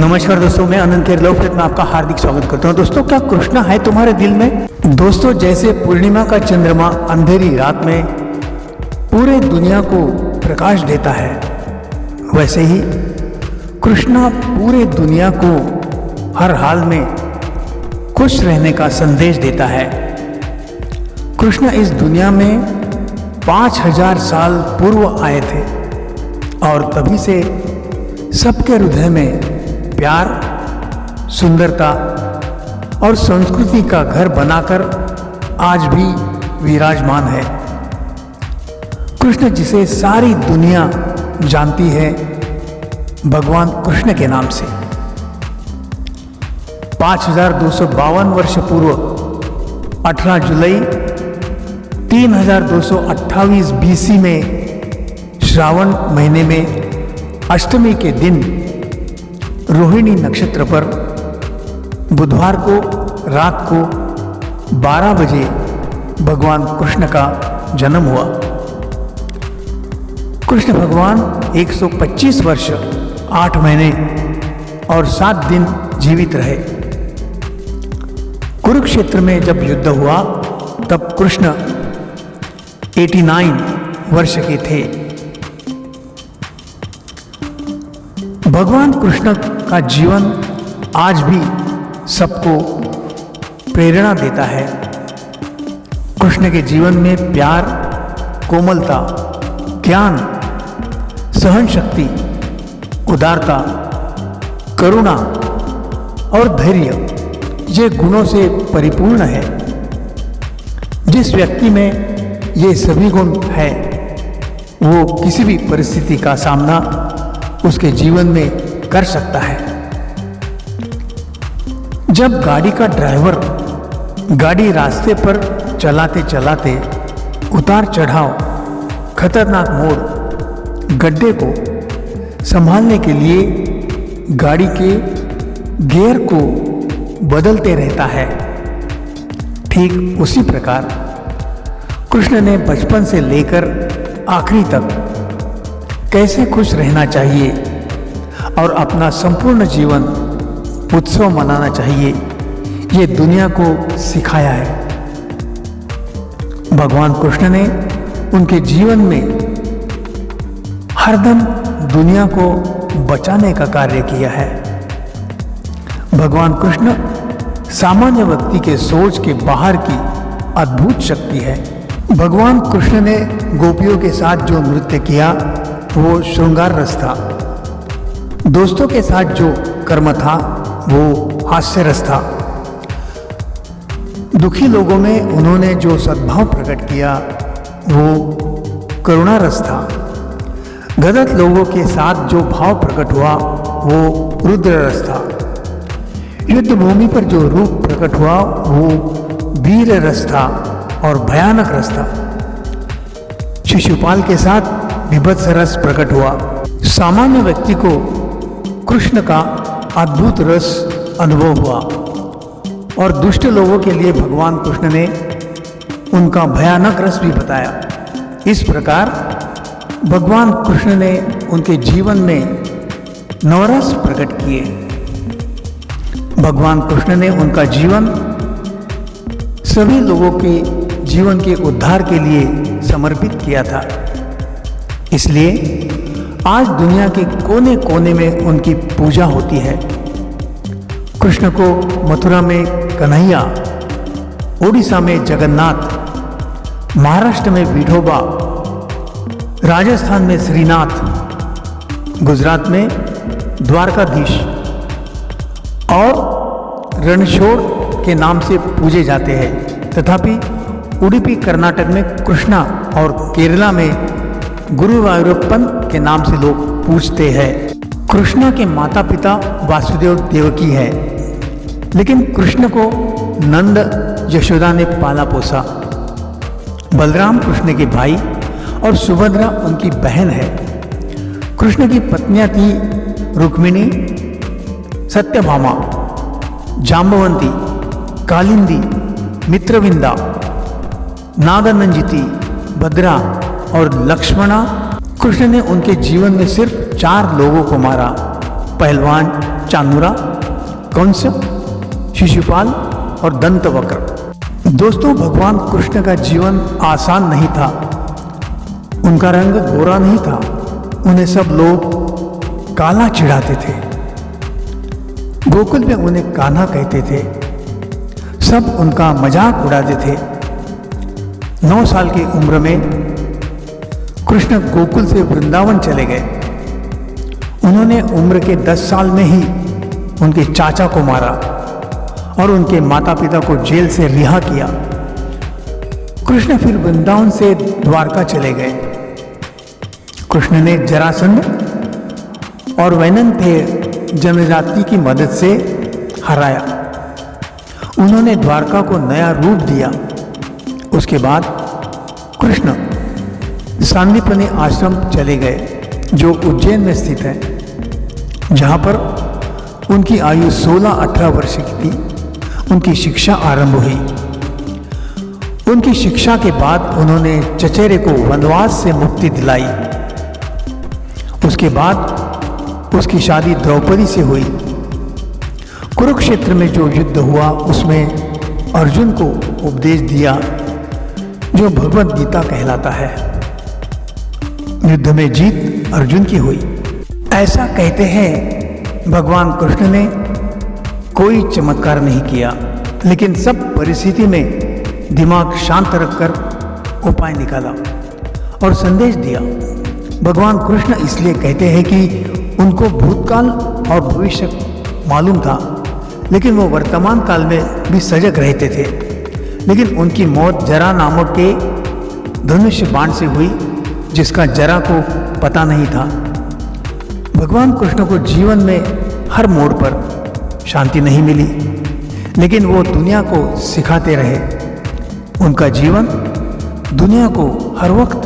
नमस्कार दोस्तों, मैं आनंद केरला में आपका हार्दिक स्वागत करता हूं। दोस्तों, क्या कृष्ण है तुम्हारे दिल में? दोस्तों, जैसे पूर्णिमा का चंद्रमा अंधेरी रात में पूरे दुनिया को प्रकाश देता है, वैसे ही कृष्ण पूरे दुनिया को हर हाल में खुश रहने का संदेश देता है। कृष्ण इस दुनिया में 5000 साल पूर्व आए थे और तभी से सबके हृदय में प्यार, सुंदरता और संस्कृति का घर बनाकर आज भी विराजमान है। कृष्ण जिसे सारी दुनिया जानती है भगवान कृष्ण के नाम से। 5252 वर्ष पूर्व 18 जुलाई 3228 BC में श्रावण महीने में अष्टमी के दिन रोहिणी नक्षत्र पर बुधवार को रात को 12 बजे भगवान कृष्ण का जन्म हुआ। कृष्ण भगवान 125 वर्ष 8 महीने और 7 दिन जीवित रहे। कुरुक्षेत्र में जब युद्ध हुआ तब कृष्ण 89 वर्ष के थे। भगवान कृष्ण का जीवन आज भी सबको प्रेरणा देता है। कृष्ण के जीवन में प्यार, कोमलता, ज्ञान, सहन शक्ति, उदारता, करुणा और धैर्य ये गुणों से परिपूर्ण है। जिस व्यक्ति में ये सभी गुण है वो किसी भी परिस्थिति का सामना उसके जीवन में कर सकता है। जब गाड़ी का ड्राइवर गाड़ी रास्ते पर चलाते चलाते उतार चढ़ाव, खतरनाक मोड़, गड्ढे को संभालने के लिए गाड़ी के गियर को बदलते रहता है, ठीक उसी प्रकार कृष्ण ने बचपन से लेकर आखिरी तक कैसे खुश रहना चाहिए और अपना संपूर्ण जीवन उत्सव मनाना चाहिए ये दुनिया को सिखाया है। भगवान कृष्ण ने उनके जीवन में हरदम दुनिया को बचाने का कार्य किया है। भगवान कृष्ण सामान्य व्यक्ति के सोच के बाहर की अद्भुत शक्ति है। भगवान कृष्ण ने गोपियों के साथ जो नृत्य किया वो श्रृंगार रस था। दोस्तों के साथ जो कर्म था वो हास्य रस था। दुखी लोगों में उन्होंने जो सद्भाव प्रकट किया वो करुणा रस था। गलत लोगों के साथ जो भाव प्रकट हुआ वो रुद्र रस था। युद्ध भूमि पर जो रूप प्रकट हुआ वो वीर रस था और भयानक रस था। शिशुपाल के साथ विभत्स रस प्रकट हुआ। सामान्य व्यक्ति को कृष्ण का अद्भुत रस अनुभव हुआ और दुष्ट लोगों के लिए भगवान कृष्ण ने उनका भयानक रस भी बताया। इस प्रकार भगवान कृष्ण ने उनके जीवन में नवरस प्रकट किए। भगवान कृष्ण ने उनका जीवन सभी लोगों के जीवन के उद्धार के लिए समर्पित किया था। इसलिए आज दुनिया के कोने कोने में उनकी पूजा होती है। कृष्ण को मथुरा में कन्हैया, ओडिशा में जगन्नाथ, महाराष्ट्र में विठोबा, राजस्थान में श्रीनाथ, गुजरात में द्वारकाधीश और रणछोड़ के नाम से पूजे जाते हैं। तथापि उडुपी कर्नाटक में कृष्णा और केरला में गुरुवायूरप्पन के नाम से लोग पूजते हैं। कृष्ण के माता पिता वासुदेव देवकी है, लेकिन कृष्ण को नंद यशोदा ने पाला पोसा। बलराम कृष्ण के भाई और सुभद्रा उनकी बहन है। कृष्ण की पत्नियां थी रुक्मिणी, सत्यभामा, जाम्बवंती, कालिंदी, मित्रविंदा, नागानंदिती, भद्रा और लक्ष्मणा। कृष्ण ने उनके जीवन में सिर्फ 4 लोगों को मारा: पहलवान, चाणूरा, कंस, शिशुपाल और दंतवक्र। दोस्तों, भगवान कृष्ण का जीवन आसान नहीं था। उनका रंग गोरा नहीं था। उन्हें सब लोग काला चिढ़ाते थे। गोकुल में उन्हें कान्हा कहते थे। सब उनका मजाक उड़ाते थे। 9 साल की उम्र में कृष्ण गोकुल से वृंदावन चले गए। उन्होंने उम्र के 10 साल में ही उनके चाचा को मारा और उनके माता पिता को जेल से रिहा किया। कृष्ण फिर वृंदावन से द्वारका चले गए। कृष्ण ने जरासंध और वैनंथे जनजाति की मदद से हराया। उन्होंने द्वारका को नया रूप दिया। उसके बाद कृष्ण सांदीपनि आश्रम चले गए, जो उज्जैन में स्थित है, जहाँ पर उनकी आयु 16-18 वर्ष की थी। उनकी शिक्षा आरंभ हुई। उनकी शिक्षा के बाद उन्होंने चचेरे को वनवास से मुक्ति दिलाई। उसके बाद उसकी शादी द्रौपदी से हुई। कुरुक्षेत्र में जो युद्ध हुआ उसमें अर्जुन को उपदेश दिया, जो भगवद गीता कहलाता है। युद्ध में जीत अर्जुन की हुई। ऐसा कहते हैं भगवान कृष्ण ने कोई चमत्कार नहीं किया, लेकिन सब परिस्थिति में दिमाग शांत रखकर उपाय निकाला और संदेश दिया। भगवान कृष्ण इसलिए कहते हैं कि उनको भूतकाल और भविष्य मालूम था, लेकिन वो वर्तमान काल में भी सजग रहते थे। लेकिन उनकी मौत जरा नामक के धनुष्य बाण से हुई, जिसका जरा को पता नहीं था। भगवान कृष्ण को जीवन में हर मोड़ पर शांति नहीं मिली, लेकिन वो दुनिया को सिखाते रहे। उनका जीवन दुनिया को हर वक्त